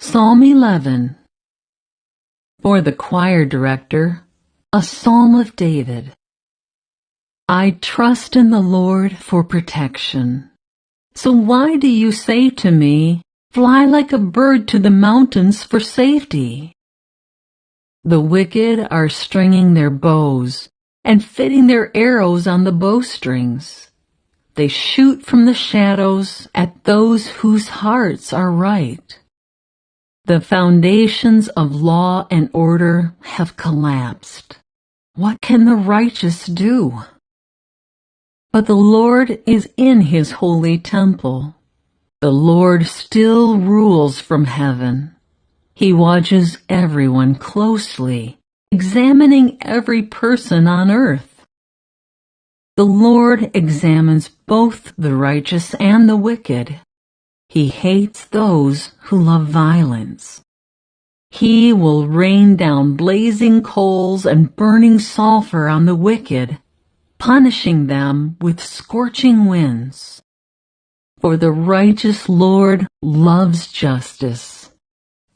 Psalm 11. For the choir director, a psalm of David. I trust in the Lord for protection. So why do you say to me, fly like a bird to the mountains for safety? The wicked are stringing their bows and fitting their arrows on the bowstrings. They shoot from the shadows at those whose hearts are right. The foundations of law and order have collapsed. What can the righteous do? But the Lord is in his holy temple. The Lord still rules from heaven. He watches everyone closely, examining every person on earth. The Lord examines both the righteous and the wicked. He hates those who love violence. He will rain down blazing coals and burning sulfur on the wicked, punishing them with scorching winds. For the righteous Lord loves justice.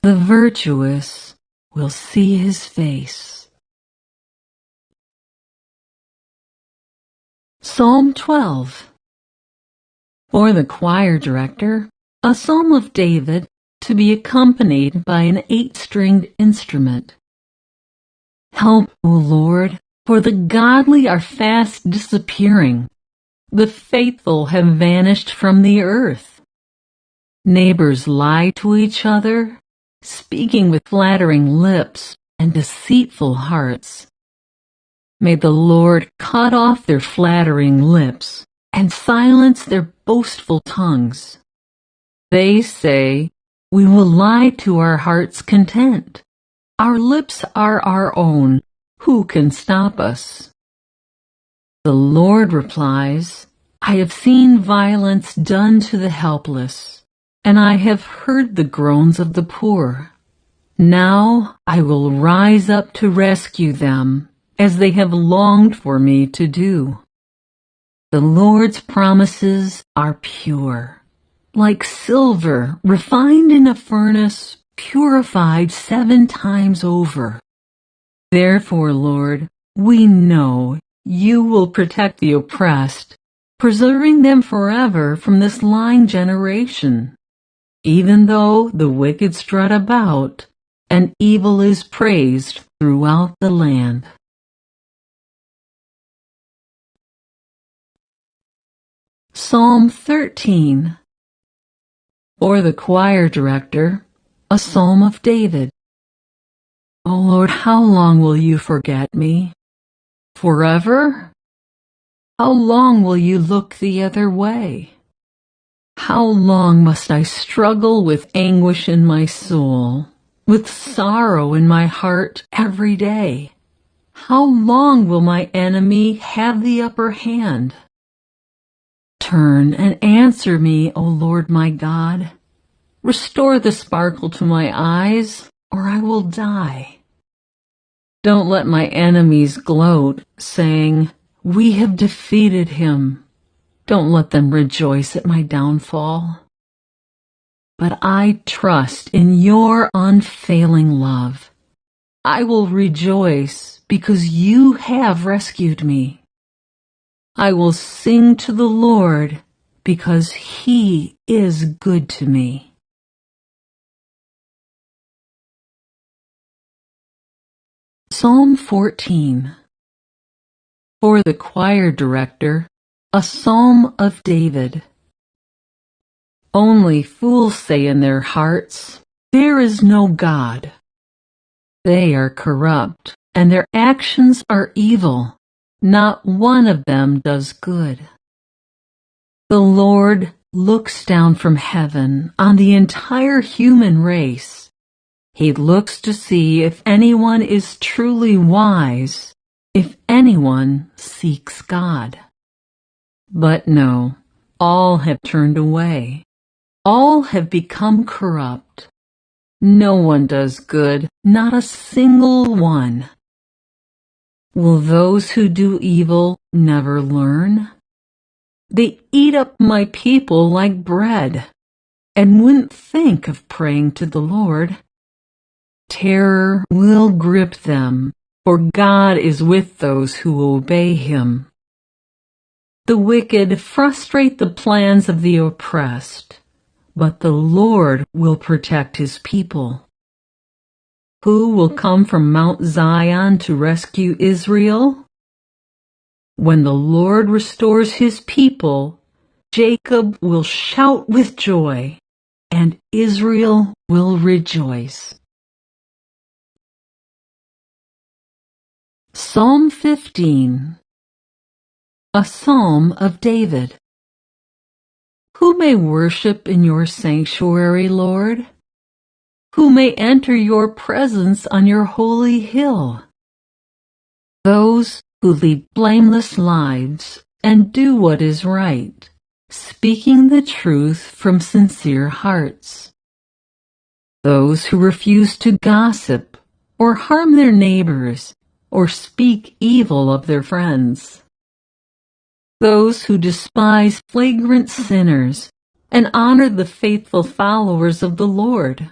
The virtuous will see his face. Psalm 12. For the choir director, a psalm of David to be accompanied by an 8-stringed instrument. Help, O Lord, for the godly are fast disappearing. The faithful have vanished from the earth. Neighbors lie to each other, speaking with flattering lips and deceitful hearts. May the Lord cut off their flattering lips and silence their boastful tongues. They say, we will lie to our heart's content. Our lips are our own. Who can stop us? The Lord replies, I have seen violence done to the helpless, and I have heard the groans of the poor. Now I will rise up to rescue them, as they have longed for me to do. The Lord's promises are pure, like silver refined in a furnace, purified 7 times over. Therefore, Lord, we know you will protect the oppressed, preserving them forever from this lying generation. Even though the wicked strut about, and evil is praised throughout the land. Psalm 13. For the choir director, a psalm of David. O Lord, how long will you forget me? Forever? How long will you look the other way? How long must I struggle with anguish in my soul, with sorrow in my heart every day? How long will my enemy have the upper hand? Turn and answer me, O Lord my God. Restore the sparkle to my eyes, or I will die. Don't let my enemies gloat, saying, we have defeated him. Don't let them rejoice at my downfall. But I trust in your unfailing love. I will rejoice because you have rescued me. I will sing to the Lord because he is good to me. Psalm 14. For the choir director, a psalm of David. Only fools say in their hearts, there is no God. They are corrupt, and their actions are evil. Not one of them does good. The Lord looks down from heaven on the entire human race. He looks to see if anyone is truly wise, if anyone seeks God. But no, all have turned away. All have become corrupt. No one does good, not a single one. Will those who do evil never learn? They eat up my people like bread, and wouldn't think of praying to the Lord. Terror will grip them, for God is with those who obey Him. The wicked frustrate the plans of the oppressed, but the Lord will protect His people. Who will come from Mount Zion to rescue Israel? When the Lord restores His people, Jacob will shout with joy, and Israel will rejoice. Psalm 15. A Psalm of David. Who may worship in your sanctuary, Lord? Who may enter your presence on your holy hill? Those who lead blameless lives and do what is right, speaking the truth from sincere hearts. Those who refuse to gossip or harm their neighbors or speak evil of their friends. Those who despise flagrant sinners and honor the faithful followers of the Lord,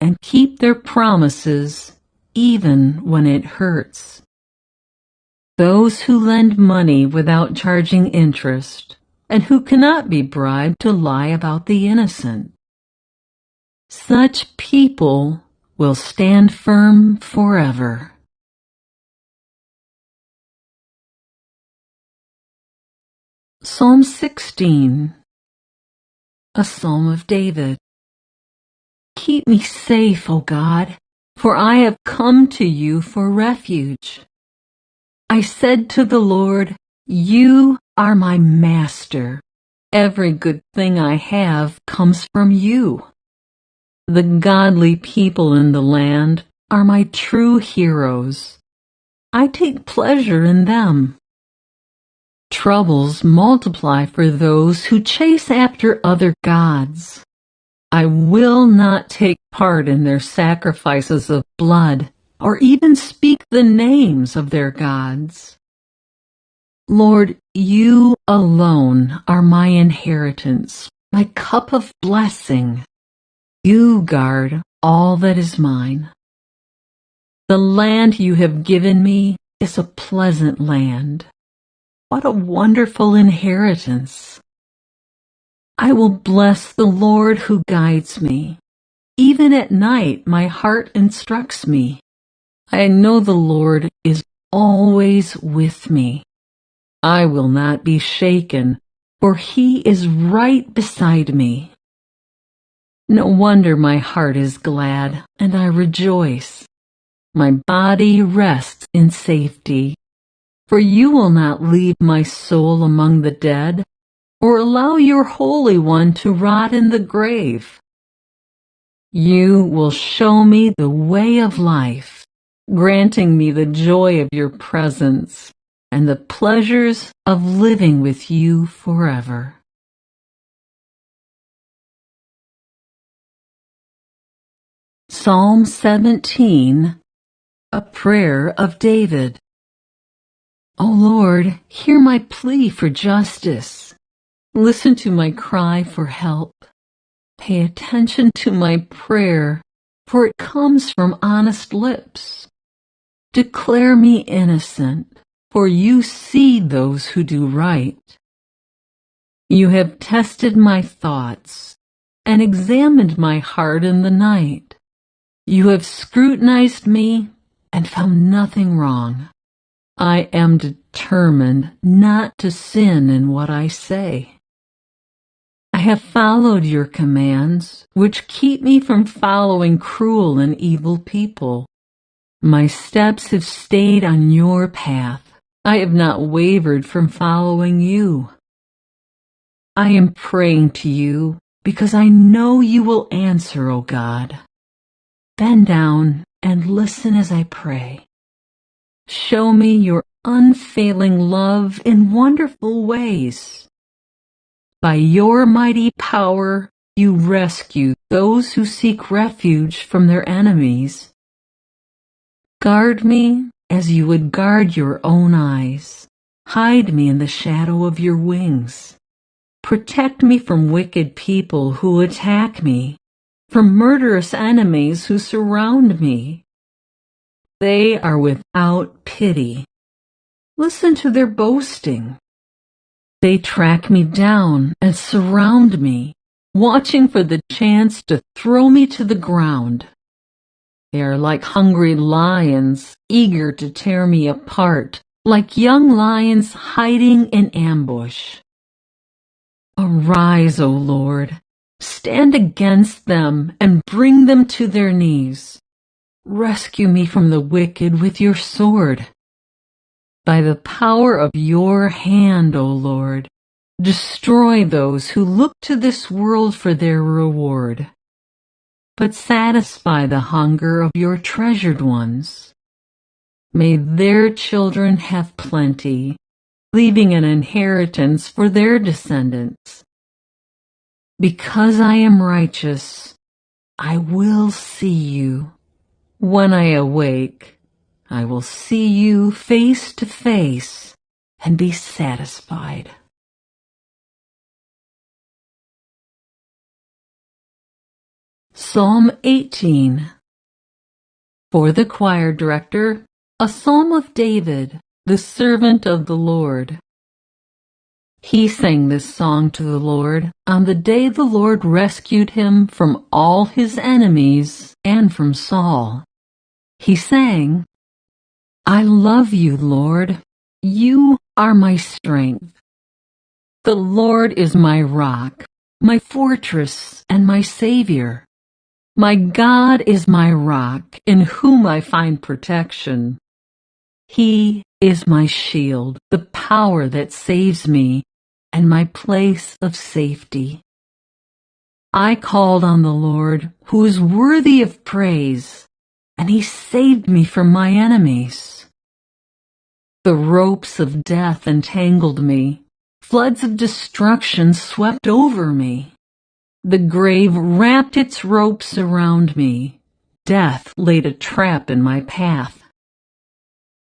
and keep their promises even when it hurts. Those who lend money without charging interest, and who cannot be bribed to lie about the innocent. Such people will stand firm forever. Psalm 16. A Psalm of David. Keep me safe, O God, for I have come to you for refuge. I said to the Lord, you are my master. Every good thing I have comes from you. The godly people in the land are my true heroes. I take pleasure in them. Troubles multiply for those who chase after other gods. I will not take part in their sacrifices of blood, or even speak the names of their gods. Lord, you alone are my inheritance, my cup of blessing. You guard all that is mine. The land you have given me is a pleasant land. What a wonderful inheritance! I will bless the Lord who guides me. Even at night my heart instructs me. I know the Lord is always with me. I will not be shaken, for He is right beside me. No wonder my heart is glad, and I rejoice. My body rests in safety, for you will not leave my soul among the dead, or allow your Holy One to rot in the grave. You will show me the way of life, granting me the joy of your presence and the pleasures of living with you forever. Psalm 17. A Prayer of David. O Lord, hear my plea for justice. Listen to my cry for help. Pay attention to my prayer, for it comes from honest lips. Declare me innocent, for you see those who do right. You have tested my thoughts and examined my heart in the night. You have scrutinized me and found nothing wrong. I am determined not to sin in what I say. I have followed your commands, which keep me from following cruel and evil people. My steps have stayed on your path. I have not wavered from following you. I am praying to you because I know you will answer, O God. Bend down and listen as I pray. Show me your unfailing love in wonderful ways. By your mighty power, you rescue those who seek refuge from their enemies. Guard me as you would guard your own eyes. Hide me in the shadow of your wings. Protect me from wicked people who attack me, from murderous enemies who surround me. They are without pity. Listen to their boasting. They track me down and surround me, watching for the chance to throw me to the ground. They are like hungry lions, eager to tear me apart, like young lions hiding in ambush. Arise, O Lord, stand against them and bring them to their knees. Rescue me from the wicked with your sword. By the power of your hand, O Lord, destroy those who look to this world for their reward. But satisfy the hunger of your treasured ones. May their children have plenty, leaving an inheritance for their descendants. Because I am righteous, I will see you. When I awake, I will see you face to face and be satisfied. Psalm 18. For the choir director, a psalm of David, the servant of the Lord. He sang this song to the Lord on the day the Lord rescued him from all his enemies and from Saul. He sang, I love you, Lord. You are my strength. The Lord is my rock, my fortress, and my Savior. My God is my rock, in whom I find protection. He is my shield, the power that saves me, and my place of safety. I called on the Lord, who is worthy of praise, and he saved me from my enemies. The ropes of death entangled me. Floods of destruction swept over me. The grave wrapped its ropes around me. Death laid a trap in my path.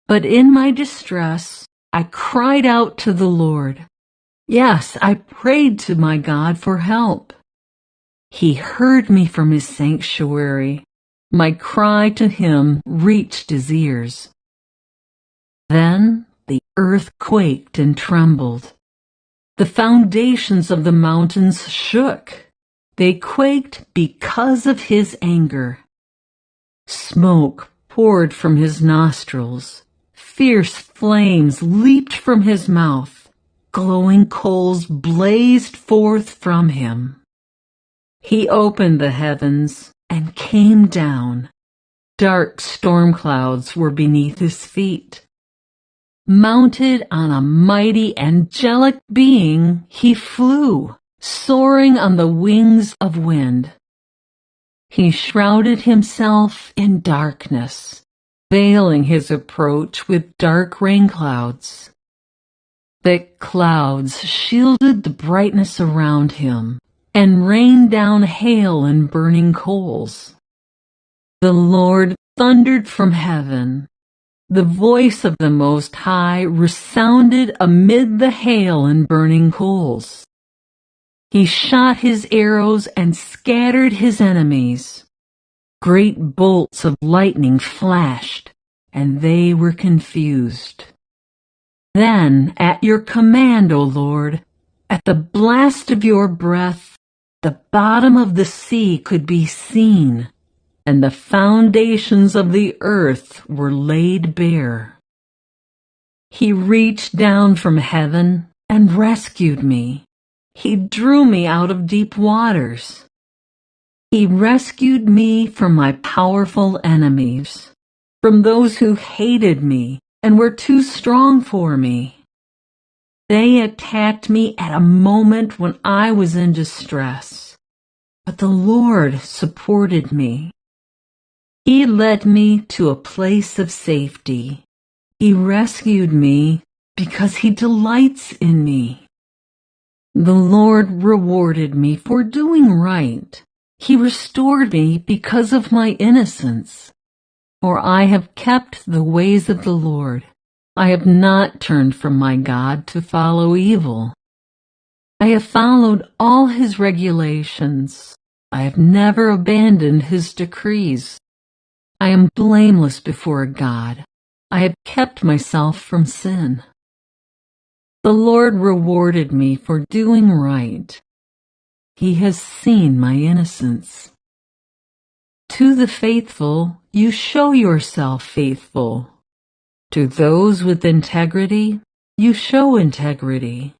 But in my distress, I cried out to the Lord. Yes, I prayed to my God for help. He heard me from his sanctuary. My cry to him reached his ears. Then the earth quaked and trembled. The foundations of the mountains shook. They quaked because of his anger. Smoke poured from his nostrils. Fierce flames leaped from his mouth. Glowing coals blazed forth from him. He opened the heavens and came down. Dark storm clouds were beneath his feet. Mounted on a mighty angelic being, he flew, soaring on the wings of wind. He shrouded himself in darkness, veiling his approach with dark rain clouds. Thick clouds shielded the brightness around him and rained down hail and burning coals. The Lord thundered from heaven. The voice of the Most High resounded amid the hail and burning coals. He shot his arrows and scattered his enemies. Great bolts of lightning flashed, and they were confused. Then, at your command, O Lord, at the blast of your breath, the bottom of the sea could be seen, and the foundations of the earth were laid bare. He reached down from heaven and rescued me. He drew me out of deep waters. He rescued me from my powerful enemies, from those who hated me and were too strong for me. They attacked me at a moment when I was in distress, but the Lord supported me. He led me to a place of safety. He rescued me because he delights in me. The Lord rewarded me for doing right. He restored me because of my innocence. For I have kept the ways of the Lord. I have not turned from my God to follow evil. I have followed all his regulations. I have never abandoned his decrees. I am blameless before God. I have kept myself from sin. The Lord rewarded me for doing right. He has seen my innocence. To the faithful, you show yourself faithful. To those with integrity, you show integrity.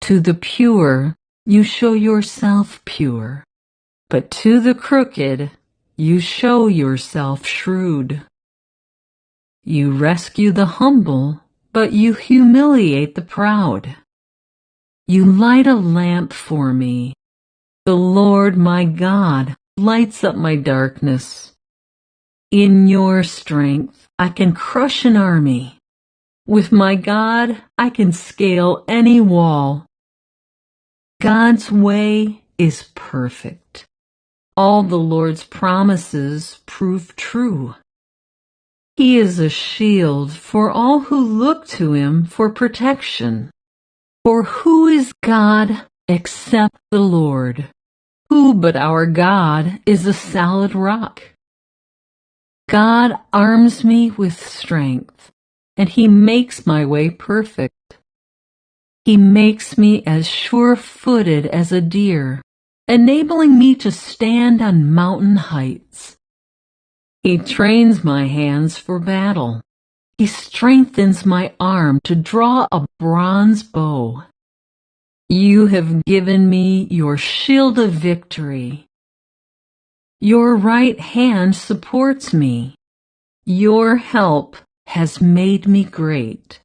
To the pure, you show yourself pure. But to the crooked, you show yourself shrewd. You rescue the humble, but you humiliate the proud. You light a lamp for me. The Lord my God lights up my darkness. In your strength, I can crush an army. With my God, I can scale any wall. God's way is perfect. All the Lord's promises prove true. He is a shield for all who look to him for protection. For who is God except the Lord? Who but our God is a solid rock? God arms me with strength, and he makes my way perfect. He makes me as sure-footed as a deer, enabling me to stand on mountain heights. He trains my hands for battle. He strengthens my arm to draw a bronze bow. You have given me your shield of victory. Your right hand supports me. Your help has made me great.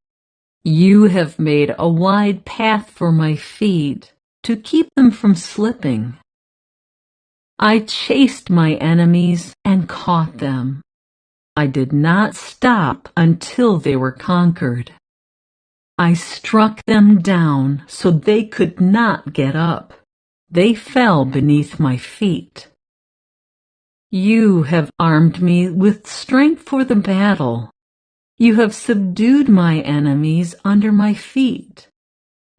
You have made a wide path for my feet to keep them from slipping. I chased my enemies and caught them. I did not stop until they were conquered. I struck them down so they could not get up. They fell beneath my feet. You have armed me with strength for the battle. You have subdued my enemies under my feet.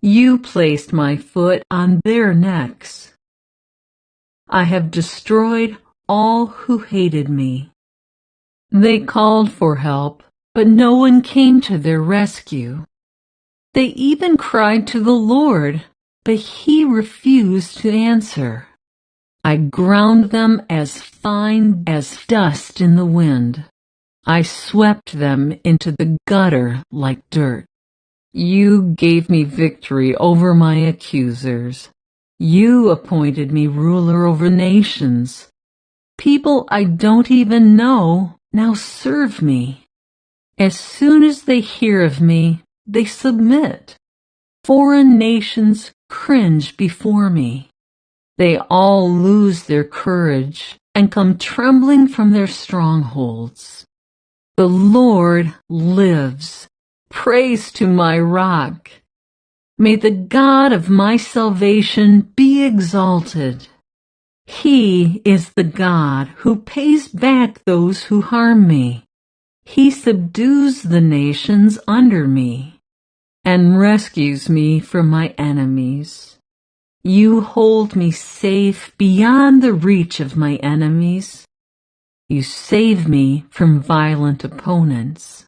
You placed my foot on their necks. I have destroyed all who hated me. They called for help, but no one came to their rescue. They even cried to the Lord, but he refused to answer. I ground them as fine as dust in the wind. I swept them into the gutter like dirt. You gave me victory over my accusers. You appointed me ruler over nations. People I don't even know now serve me. As soon as they hear of me, they submit. Foreign nations cringe before me. They all lose their courage and come trembling from their strongholds. The Lord lives. Praise to my rock. May the God of my salvation be exalted. He is the God who pays back those who harm me. He subdues the nations under me and rescues me from my enemies. You hold me safe beyond the reach of my enemies. You save me from violent opponents.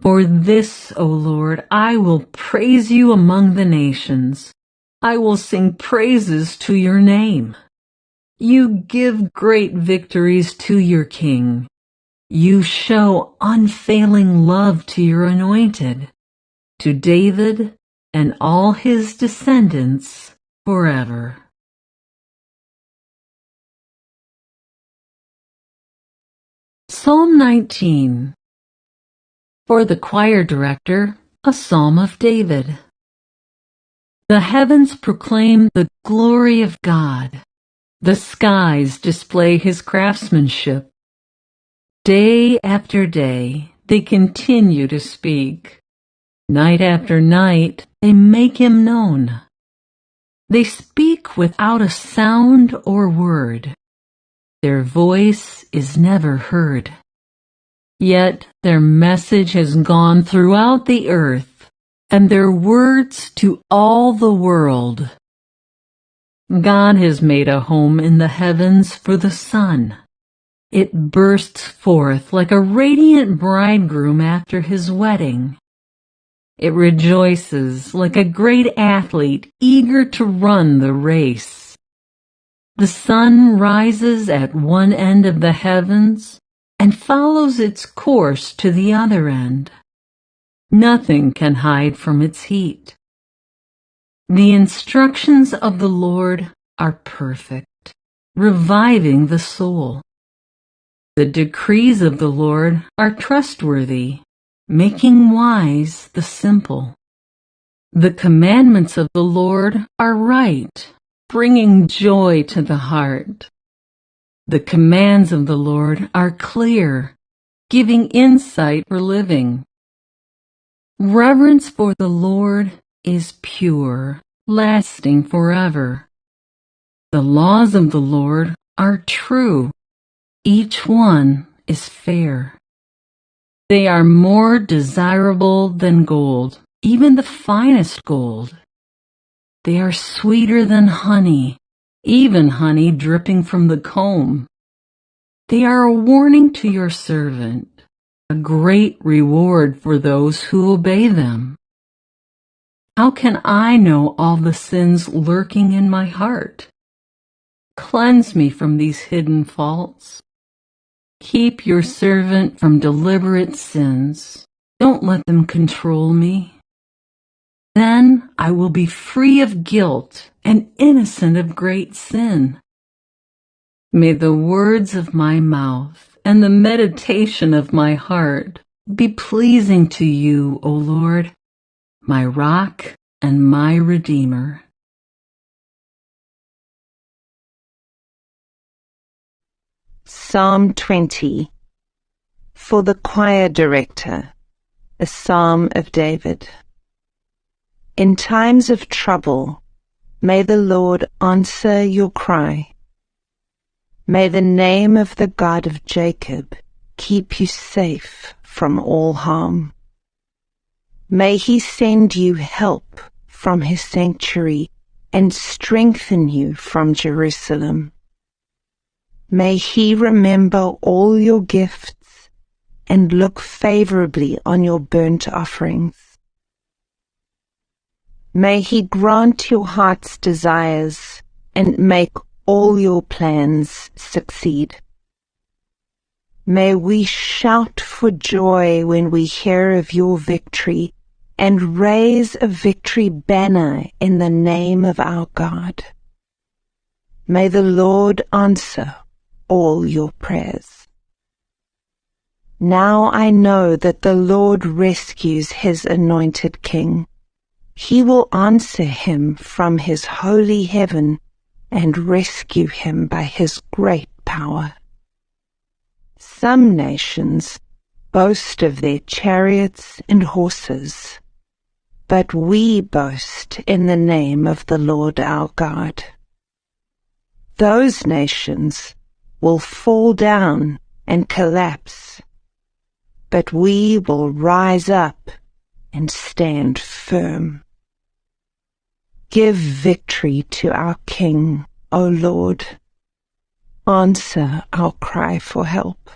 For this, O Lord, I will praise you among the nations. I will sing praises to your name. You give great victories to your king. You show unfailing love to your anointed, to David and all his descendants forever. Psalm 19. For the choir director, a psalm of David. The heavens proclaim the glory of God. The skies display his craftsmanship. Day after day, they continue to speak. Night after night, they make him known. They speak without a sound or word. Their voice is never heard. Yet their message has gone throughout the earth. and their words to all the world. God has made a home in the heavens for the sun. It bursts forth like a radiant bridegroom after his wedding. It rejoices like a great athlete eager to run the race. The sun rises at one end of the heavens and follows its course to the other end. Nothing can hide from its heat. The instructions of the Lord are perfect, reviving the soul. The decrees of the Lord are trustworthy, making wise the simple. The commandments of the Lord are right, bringing joy to the heart. The commands of the Lord are clear, giving insight for living. Reverence for the Lord is pure, lasting forever. The laws of the Lord are true. Each one is fair. They are more desirable than gold, even the finest gold. They are sweeter than honey, even honey dripping from the comb. They are a warning to your servant, a great reward for those who obey them. How can I know all the sins lurking in my heart? Cleanse me from these hidden faults. Keep your servant from deliberate sins. Don't let them control me. Then I will be free of guilt and innocent of great sin. May the words of my mouth and the meditation of my heart be pleasing to you, O Lord, my rock and my redeemer. Psalm 20. For the choir director, a psalm of David. In times of trouble, may the Lord answer your cry. May the name of the God of Jacob keep you safe from all harm. May he send you help from his sanctuary and strengthen you from Jerusalem. May he remember all your gifts and look favorably on your burnt offerings. May he grant your heart's desires and make all your plans succeed. May we shout for joy when we hear of your victory and raise a victory banner in the name of our God. May the Lord answer all your prayers. Now I know that the Lord rescues his anointed king. He will answer him from his holy heaven and rescue him by his great power. Some nations boast of their chariots and horses, but we boast in the name of the Lord our God. Those nations will fall down and collapse, but we will rise up and stand firm. Give victory to our King, O Lord. Answer our cry for help.